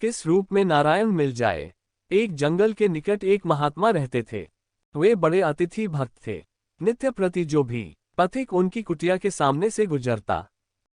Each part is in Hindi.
किस रूप में नारायण मिल जाए। एक जंगल के निकट एक महात्मा रहते थे। वे बड़े अतिथि भक्त थे। नित्य प्रति जो भी पथिक उनकी कुटिया के सामने से गुजरता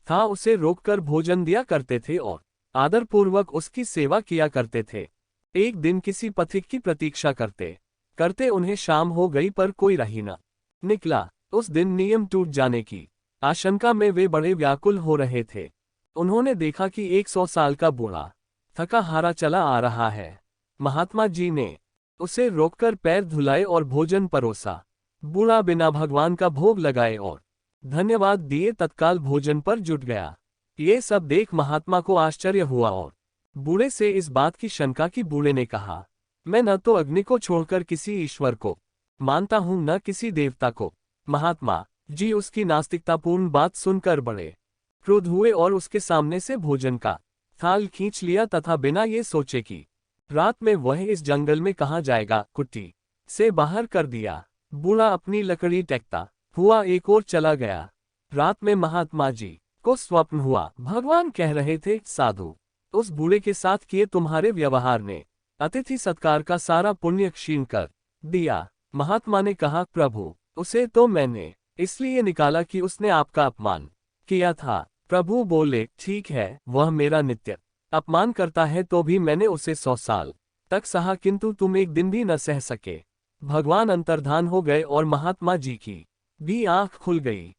था उसे रोककर भोजन दिया करते थे और आदरपूर्वक उसकी सेवा किया करते थे। एक दिन किसी पथिक की प्रतीक्षा करते करते उन्हें शाम हो गई पर कोई राही न निकला। उस दिन नियम टूट जाने की आशंका में वे बड़े व्याकुल हो रहे थे। उन्होंने देखा कि 100 साल का बूढ़ा थका हारा चला आ रहा है। महात्मा जी ने उसे रोककर पैर धुलाए और भोजन परोसा। बूढ़ा बिना भगवान का भोग लगाए और धन्यवाद दिए तत्काल भोजन पर जुट गया। ये सब देख महात्मा को आश्चर्य हुआ और बूढ़े से इस बात की शंका की। बूढ़े ने कहा, मैं न तो अग्नि को छोड़कर किसी ईश्वर को मानता हूं न किसी देवता को। महात्मा जी उसकी नास्तिकतापूर्ण बात सुनकर बड़े क्रुद्ध हुए और उसके सामने से भोजन का थाल खींच लिया तथा बिना ये सोचे कि रात में वह इस जंगल में कहाँ जाएगा, कुटी से बाहर कर दिया। बूढ़ा अपनी लकड़ी टेकता हुआ एक ओर चला गया। रात में महात्मा जी को स्वप्न हुआ। भगवान कह रहे थे, साधु, उस बूढ़े के साथ किए तुम्हारे व्यवहार ने अतिथि सत्कार का सारा पुण्य क्षीण कर दिया। महात्मा ने कहा, प्रभु, उसे तो मैंने इसलिए निकाला कि उसने आपका अपमान किया था। प्रभु बोले, ठीक है, वह मेरा नित्य अपमान करता है तो भी मैंने उसे 100 साल तक सहा, किंतु तुम एक दिन भी न सह सके। भगवान अंतर्धान हो गए और महात्मा जी की भी आंख खुल गई।